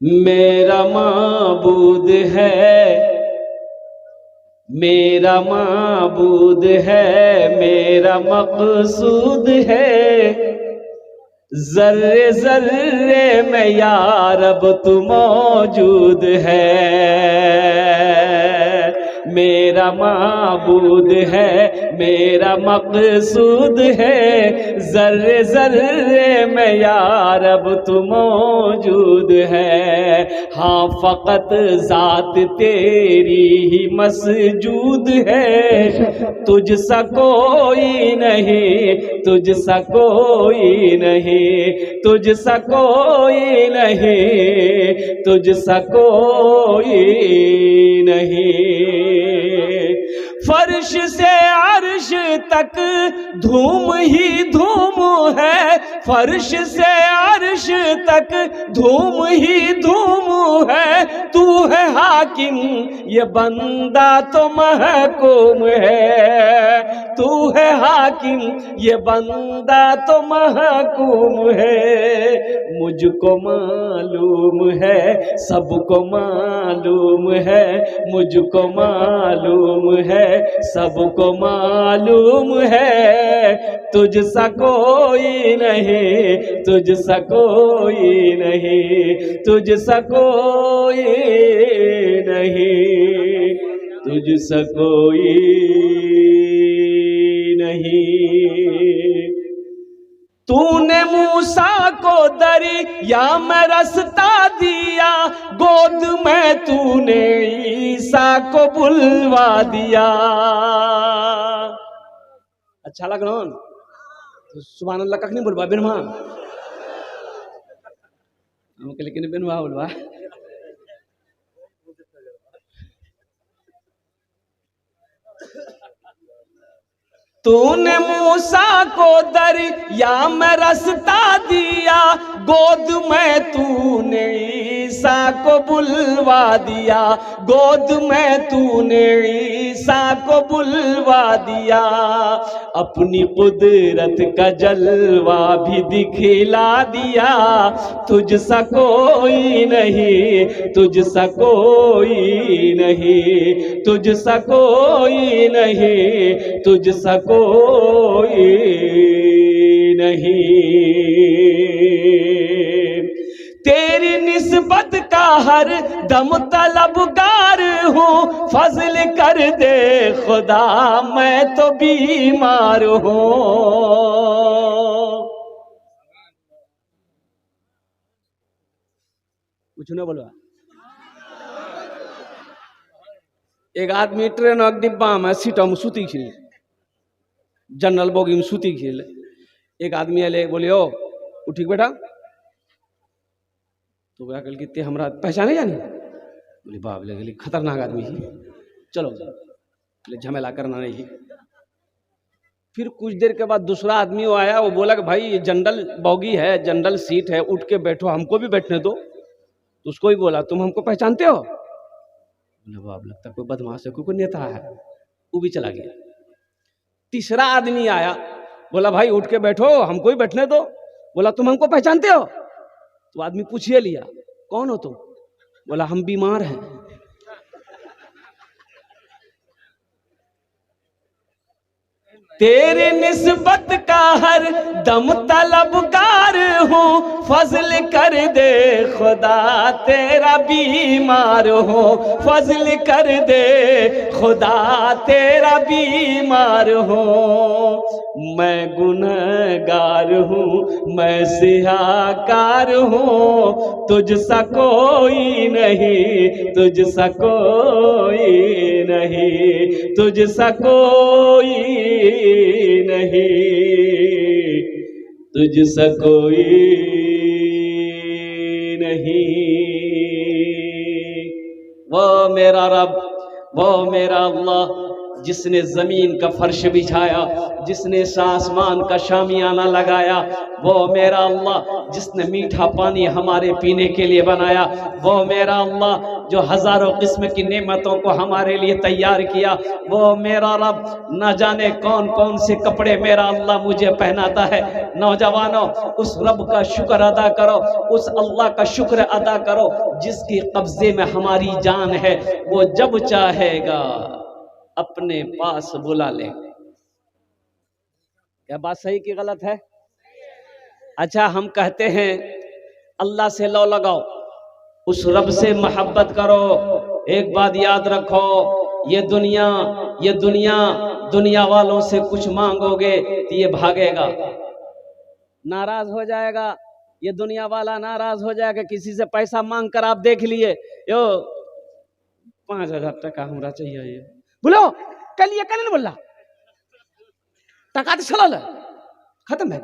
मेरा माबूद है, मेरा माबूद है, मेरा मकसूद है, जर्रे जर्रे में या रब तू मौजूद है। मेरा माबूद है, मेरा मकसूद है, जर्रे जर्रे में या रब तू मौजूद है। हाँ फकत जात तेरी ही मसजूद है, तुझ सा कोई नहीं, तुझ सा कोई नहीं, तुझ सा कोई नहीं, तुझ सा कोई नहीं। फर्श से अर्श तक धूम ही धूम है, फर्श से अर्श तक धूम ही धूम है। तू है हाकिम ये बंदा तो महकूम है, तू है हाकिम ये बंदा तो महकूम है। मुझको मालूम है, सबको मालूम है, मुझको मालूम है, सबको मालूम है, तुझ सा कोई नहीं, तुझ सा कोई नहीं, तुझ सा कोई नहीं, तुझ सा कोई नहीं। तूने मूसा को दरिया में रास्ता दिया, गोद में तूने ईसा को बुलवा दिया। अच्छा लग रहा तो सुभान अल्लाह कख नहीं बोलवा बिनमा, लेकिन बिनवा बोलवा। तूने मूसा को दरिया में रास्ता दिया, गोद में तूने ईसा को बुलवा दिया, गोद में तूने ईसा को बुलवा दिया। अपनी कुदरत का जलवा भी दिखला दिया, तुझ सा कोई नहीं, तुझ सा कोई नहीं, तुझ सा कोई नहीं, तुझ सा कोई नहीं। तेरी निस्बत का हर दम तलबगार हूँ, फजल कर दे खुदा मैं तो बीमार हूँ। कुछ ना बोलो। एक आदमी ट्रेन डिब्बा में सीट में सूती खिल, जनरल बोगी में सूती खिल। एक आदमी आए बोले ओ उठी बेटा, तो वह कल कि हमरा पहचाने जानी, बोले बाप लगे खतरनाक आदमी ही, चलो बोले झमेला करना नहीं। फिर कुछ देर के बाद दूसरा आदमी वो आया, वो बोला कि भाई ये जनरल बोगी है, जनरल सीट है, उठ के बैठो, हमको भी बैठने दो। तो उसको ही बोला तुम हमको पहचानते हो? बोले बाप लगता कोई बदमाश है, कोई नेता है। वो भी चला गया। तीसरा आदमी आया, बोला भाई उठ के बैठो, हमको ही बैठने दो। बोला तुम हमको पहचानते हो? तो आदमी पूछिए लिया कौन हो तुम? बोला हम बीमार हैं। तेरे निस्बत का हर दम तलबगार हूँ, फजल कर दे खुदा तेरा बीमार हूँ, फजल कर दे खुदा तेरा बीमार हूँ। मैं गुनहगार हूँ, मैं सियाकार हूँ, तुझ सा कोई नहीं, तुझ सा कोई नहीं, तुझ सा कोई नहीं, तुझ सा कोई नहीं। वो मेरा रब, वो मेरा अल्लाह जिसने जमीन का फर्श बिछाया, जिसने आसमान का शामियाना लगाया, वो मेरा अल्लाह जिसने मीठा पानी हमारे पीने के लिए बनाया, वो मेरा अल्लाह जो हजारों किस्म की नेमतों को हमारे लिए तैयार किया, वो मेरा रब न जाने कौन कौन से कपड़े मेरा अल्लाह मुझे पहनाता है। नौजवानों, उस रब का शुक्र अदा करो, उस अल्लाह का शुक्र अदा करो जिसकी कब्जे में हमारी जान है। वो जब चाहेगा अपने पास बुला ले। क्या बात सही कि गलत है? अच्छा, हम कहते हैं अल्लाह से लौ लगाओ, उस रब से मोहब्बत करो। एक बात याद रखो, ये दुनिया वालों से कुछ मांगोगे तो ये भागेगा, नाराज हो जाएगा। ये दुनिया वाला नाराज हो जाएगा। किसी से पैसा मांग कर आप देख लिए, यो 5,000 टका हमरा चाहिए, ये बोलो कल, ये कल नहीं बोला टका तो चलो खत्म है।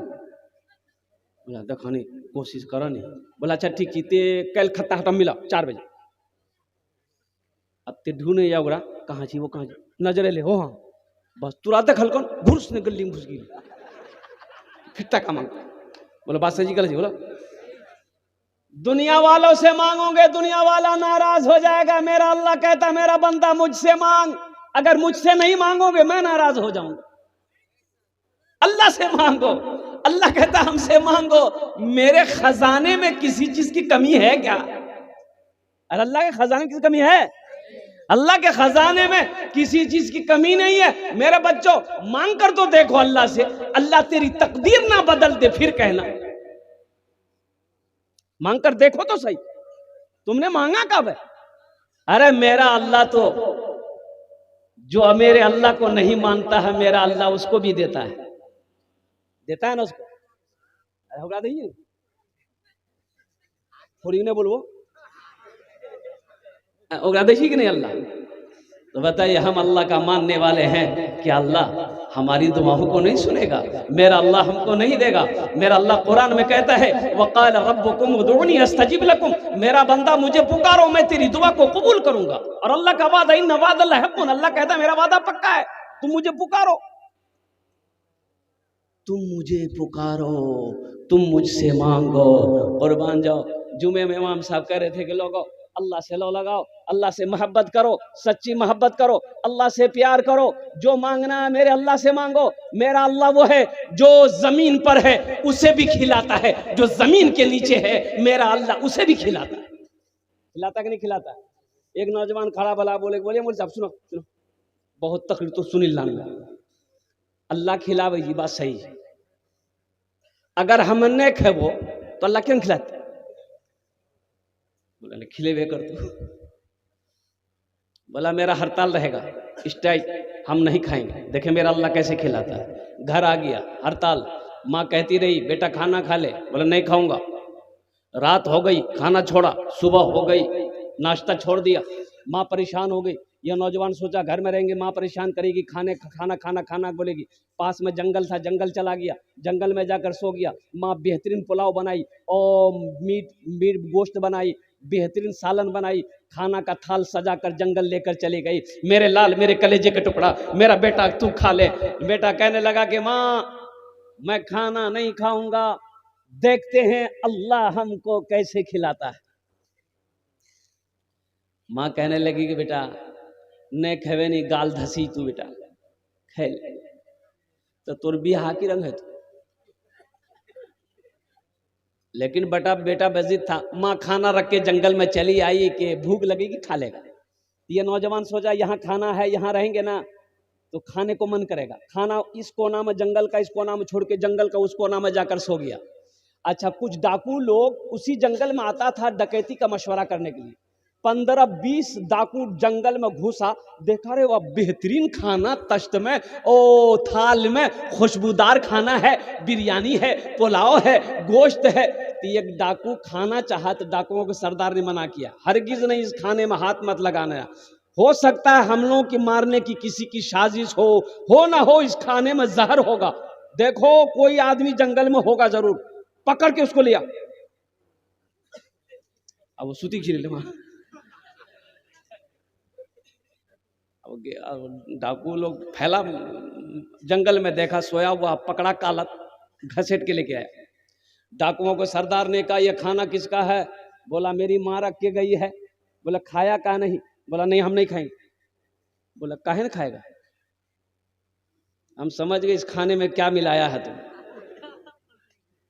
बोला देखो नहीं, कोशिश करो नहीं। बोला अच्छा ठीक ते कल खत्ता हटा मिला 4 बजे। अब ते ढूंढे या ओकरा कहाँ छी, वो कहाँ छी, नजरे ले हो, हाँ बस तुरंत देखल कौन घुस ने गली में घुस गई, फिर टका मांग। बोला बात सही गलत जी? बोला दुनिया वालों से मांगोगे, दुनिया वाला नाराज हो जाएगा। मेरा अल्लाह कहता मेरा बंदा मुझसे मांग, अगर मुझसे नहीं मांगोगे मैं नाराज हो जाऊंगा। अल्लाह से मांगो, अल्लाह कहता हमसे मांगो। मेरे खजाने में किसी चीज की कमी है क्या? अरे अल्लाह के खजाने की कमी है? अल्लाह के खजाने में किसी चीज की कमी नहीं है। मेरे बच्चों, मांग कर तो देखो अल्लाह से, अल्लाह तेरी तकदीर ना बदल दे फिर कहना। मांग कर देखो तो सही, तुमने मांगा कब है? अरे मेरा अल्लाह तो जो मेरे अल्लाह को नहीं मानता है, मेरा अल्लाह उसको भी देता है ना उसको। होगा दीजिए थोड़ी ने बोलवो होगा देखिए कि नहीं अल्लाह। तो बताइए, हम अल्लाह का मानने वाले हैं कि अल्लाह हमारी दुआओं को नहीं सुनेगा? मेरा अल्लाह हमको नहीं देगा? मेरा अल्लाह कुरान में कहता है वक़ाल रब्बुकुम उदऊनी अस्तजिब लकुम, मेरा बंदा मुझे पुकारो मैं तेरी दुआ को कबूल करूंगा। और अल्लाह का वादा इन्ना वादल्लाहि हक़्क़ुन, अल्लाह कहता है मेरा वादा पक्का है, तुम मुझे पुकारो, तुम मुझे पुकारो, तुम मुझसे मांगो। कुर्बान जाओ, जुमे में इमाम साहब कह रहे थे कि लोगों अल्लाह से लो लगाओ, अल्लाह से मोहब्बत करो, सच्ची मोहब्बत करो, अल्लाह से प्यार करो। जो मांगना है मेरे अल्लाह से मांगो। मेरा अल्लाह वो है जो जमीन पर है उसे भी खिलाता है, जो जमीन के नीचे है मेरा अल्लाह उसे भी खिलाता है। खिलाता कि नहीं खिलाता? एक नौजवान खड़ा भला बोले मुझे साहब सुनो सुनो, बहुत तकलीफ तो सुनी लाना, अल्लाह खिलावे ये बात सही है। अगर हम नहीं खेबो तो अल्लाह क्यों खिलाते? बोला खिलेबे कर तू। बोला मेरा हड़ताल रहेगा, स्ट्राइक, हम नहीं खाएंगे। देखे मेरा अल्लाह कैसे खिलाता है। घर आ गया, हड़ताल, माँ कहती रही बेटा खाना खा ले, बोला नहीं खाऊंगा। रात हो गई, खाना छोड़ा, सुबह हो गई, नाश्ता छोड़ दिया, माँ परेशान हो गई। यह नौजवान सोचा घर में रहेंगे माँ परेशान करेगी, खाना बोलेगी। पास में जंगल था, जंगल चला गया, जंगल में जाकर सो गया। माँ बेहतरीन पुलाव बनाई और मीट गोश्त बनाई, बेहतरीन सालन बनाई, खाना का थाल सजा कर जंगल लेकर चली गई। मेरे लाल, मेरे कलेजे का टुकड़ा, मेरा बेटा तू खा ले। बेटा कहने लगा कि माँ मैं खाना नहीं खाऊंगा, देखते हैं अल्लाह हमको कैसे खिलाता है। माँ कहने लगी कि बेटा नहीं खेवे नहीं, गाल धसी तू बेटा खेल, तो तुर बिहा की रंग है तू। लेकिन बेटा बेजिद था। माँ खाना रख के जंगल में चली आई कि भूख लगेगी खा लेगा। ये नौजवान सोचा यहाँ खाना है, यहाँ रहेंगे ना तो खाने को मन करेगा। खाना इस कोना में जंगल का, इस कोना में छोड़ के जंगल का उस कोना में जाकर सो गया। अच्छा, कुछ डाकू लोग उसी जंगल में आता था डकैती का मशवरा करने के लिए। 15-20 डाकू जंगल में घुसा, देखा रे वह बेहतरीन खाना तश्त में, ओ थाल में खुशबूदार खाना है, बिरयानी है, पुलाव है, गोश्त है। तो एक डाकू खाना चाहा तो डाकुओं के सरदार ने मना किया, हरगिज नहीं, इस खाने में हाथ मत लगाना। हो सकता है हम लोगों की मारने की किसी की साजिश हो ना हो, इस खाने में जहर होगा। देखो कोई आदमी जंगल में होगा जरूर, पकड़ के उसको लिया। अब वो सूती खीर ले, डाकू लोग फैला जंगल में, देखा सोया हुआ, पकड़ा, काला घसीट के लेके आया। डाकुओं को सरदार ने कहा यह खाना किसका है? बोला मेरी माँ रख के गई है। बोला खाया का नहीं? बोला नहीं हम नहीं खाएंगे। बोला काहे न खाएगा? हम समझ गए इस खाने में क्या मिलाया है तुम,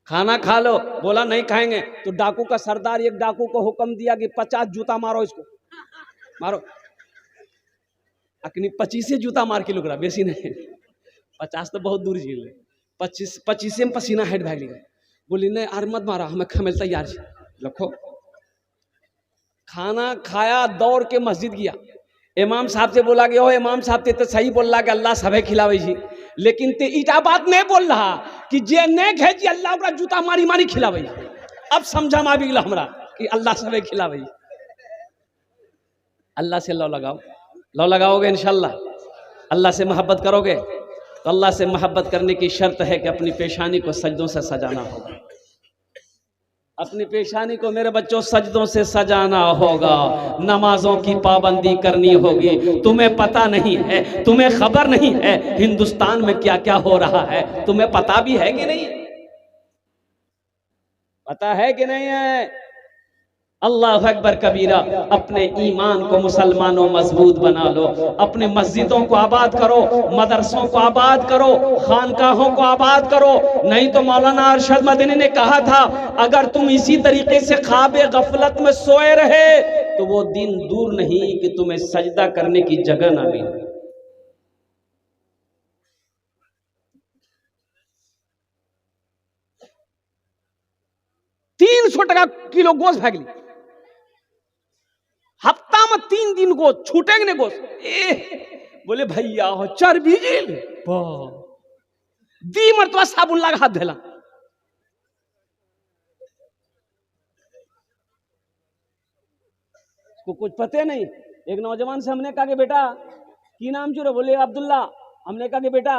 खाना खा लो। बोला नहीं खाएंगे। तो डाकू का सरदार एक डाकू को हुक्म दिया कि 50 जूता मारो इसको, मारो। अकनी 25 जूता मार के लुकरा, बेसी नहीं, 50 तो बहुत दूर झील, 25 में पसीना हेड भाग गया। बोली नहीं आर मत मारा, हमें खमेल तैयार है, रखो। खाना खाया, दौड़ के मस्जिद गया। इमाम साहब से बोला कि ओ इमाम साहब ते तो सही बोल रहा कि अल्लाह सभे खिलावे जी, लेकिन ते इटा बात नहीं बोल रहा कि जे नहीं खाए जी अल्लाह ओकरा जूता मारी मारी खिलावे। अब समझा में आबि गेल हमरा कि अल्लाह सभे खिलावे। अल्लाह से लौ लगाओ, लौ लगाओगे इंशाल्लाह, अल्लाह से मोहब्बत करोगे तो अल्लाह से मोहब्बत करने की शर्त है कि अपनी पेशानी को सजदों से सजाना होगा। अपनी पेशानी को मेरे बच्चों सजदों से सजाना होगा, नमाजों की पाबंदी करनी होगी। तुम्हें पता नहीं है, तुम्हें खबर नहीं है हिंदुस्तान में क्या क्या हो रहा है, तुम्हें पता भी है कि नहीं? पता है कि नहीं है? अल्लाह अकबर कबीरा। अपने ईमान को मुसलमानों मजबूत बना लो, अपने मस्जिदों को आबाद करो, मदरसों को आबाद करो, खानकाहों को आबाद करो। नहीं तो मौलाना अरशद मदनी ने कहा था अगर तुम इसी तरीके से ख्वाबे गफलत में सोए रहे तो वो दिन दूर नहीं कि तुम्हें सजदा करने की जगह ना मिले। 300 टका किलो गोश्त भाग ली, हफ्ता में 3 दिन गोश्त छूटेंगे नहीं गोश्त। बोले भैया हो चर्बी गिल दी मरतबा साबुन लगा हाथ धैला। को कुछ पते नहीं। एक नौजवान से हमने कहा कि बेटा की नाम जो? बोले अब्दुल्ला। हमने कहा कि बेटा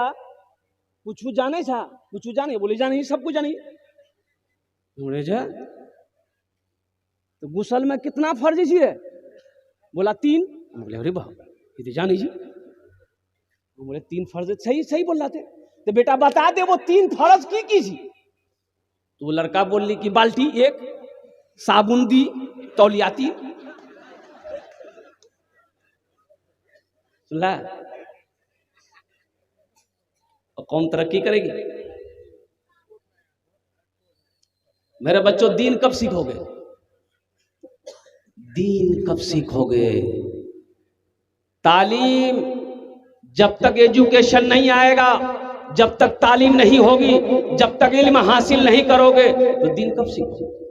कुछ जाने था? कुछ जाने? बोले जाने, सब कुछ जानी। बोले जा तो गुसल में कितना फर्ज है? बोला 3। बोले अरे बाप ये तो जानी जी। बोले 3 फर्ज सही सही बोल रहे थे। तो बेटा बता दे वो 3 फर्ज की थी? तो वो लड़का बोल ली कि बाल्टी 1, साबुन दी, तौलियाती। सुन ला, कौन तरक्की करेगी? मेरे बच्चों दीन कब सीखोगे? दीन कब सीखोगे? तालीम जब तक एजुकेशन नहीं आएगा, जब तक तालीम नहीं होगी, जब तक इल्म हासिल नहीं करोगे तो दीन कब सीखोगे?